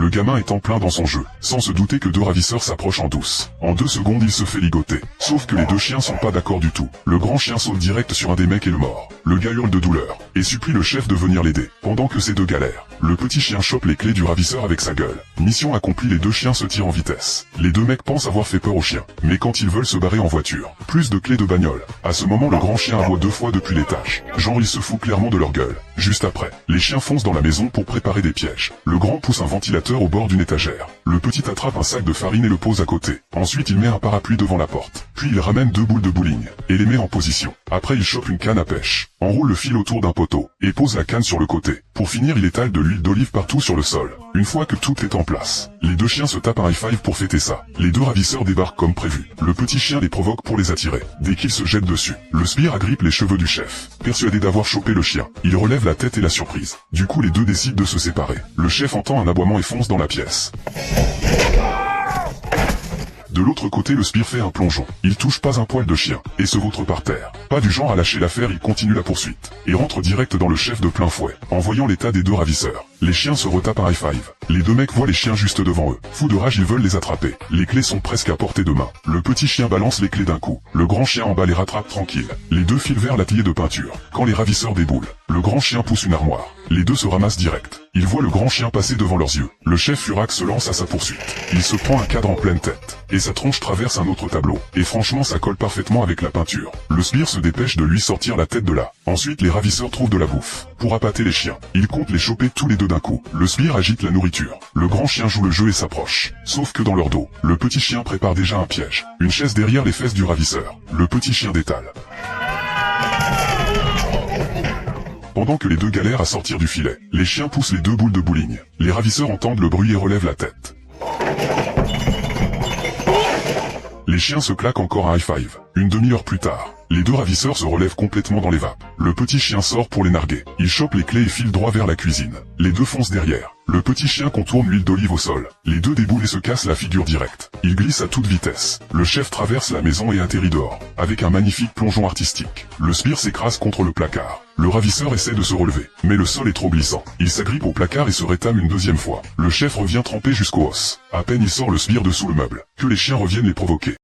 le gamin est en plein dans son jeu, sans se douter que deux ravisseurs s'approchent en douce. En 2 secondes il se fait ligoter. Sauf que les deux chiens sont pas d'accord du tout. Le grand chien saute direct sur un des mecs et le mord. Le gars hurle de douleur, et supplie le chef de venir l'aider. Pendant que ces deux galèrent, le petit chien chope les clés du ravisseur avec sa gueule. Mission accomplie, les deux chiens se tirent en vitesse. Les deux mecs pensent avoir fait peur aux chiens, mais quand ils veulent se barrer en voiture, plus de clés de bagnole. À ce moment le grand chien aboie 2 fois depuis l'étage. Genre il se fout clairement de leur gueule. Juste après, les chiens foncent dans la maison pour préparer des pièges. Le grand pousse un ventilateur au bord d'une étagère. Le petit attrape un sac de farine et le pose à côté. Ensuite il met un parapluie devant la porte. Puis il ramène 2 boules de bowling, et les met en position. Après il chope une canne à pêche, enroule le fil autour d'un poteau, et pose la canne sur le côté. Pour finir il étale de l'huile d'olive partout sur le sol. Une fois que tout est en place, les deux chiens se tapent un high five pour fêter ça. Les deux ravisseurs débarquent comme prévu. Le petit chien les provoque pour les attirer. Dès qu'ils se jettent dessus, le sbire agrippe les cheveux du chef. Persuadé d'avoir chopé le chien, il relève la tête et la surprise. Du coup les deux décident de se séparer. Le chef entend un aboiement et fonce dans la pièce. De l'autre côté le sbire fait un plongeon. Il touche pas un poil de chien, et se vautre par terre. Pas du genre à lâcher l'affaire, il continue la poursuite, et rentre direct dans le chef de plein fouet. En voyant l'état des deux ravisseurs, les chiens se retapent un high five. Les deux mecs voient les chiens juste devant eux. Fous de rage ils veulent les attraper. Les clés sont presque à portée de main. Le petit chien balance les clés d'un coup. Le grand chien en bas les rattrape tranquille. Les deux filent vers l'atelier de peinture. Quand les ravisseurs déboulent, le grand chien pousse une armoire. Les deux se ramassent direct. Ils voient le grand chien passer devant leurs yeux. Le chef Furax se lance à sa poursuite. Il se prend un cadre en pleine tête, et sa tronche traverse un autre tableau. Et franchement ça colle parfaitement avec la peinture. Le sbire se dépêche de lui sortir la tête de là. Ensuite les ravisseurs trouvent de la bouffe pour appâter les chiens. Ils comptent les choper tous les deux d'un coup. Le sbire agite la nourriture. Le grand chien joue le jeu et s'approche. Sauf que dans leur dos, le petit chien prépare déjà un piège. Une chaise derrière les fesses du ravisseur. Le petit chien détale. Pendant que les deux galèrent à sortir du filet, les chiens poussent les 2 boules de bowling. Les ravisseurs entendent le bruit et relèvent la tête. Les chiens se claquent encore un high five. Une demi-heure plus tard, les deux ravisseurs se relèvent complètement dans les vapes. Le petit chien sort pour les narguer. Il chope les clés et file droit vers la cuisine. Les deux foncent derrière. Le petit chien contourne l'huile d'olive au sol. Les deux déboulent et se cassent la figure directe. Ils glissent à toute vitesse. Le chef traverse la maison et atterrit dehors, avec un magnifique plongeon artistique. Le sbire s'écrase contre le placard. Le ravisseur essaie de se relever, mais le sol est trop glissant. Il s'agrippe au placard et se rétame une 2e fois. Le chef revient trempé jusqu'aux os. À peine il sort le sbire de sous le meuble, que les chiens reviennent les provoquer.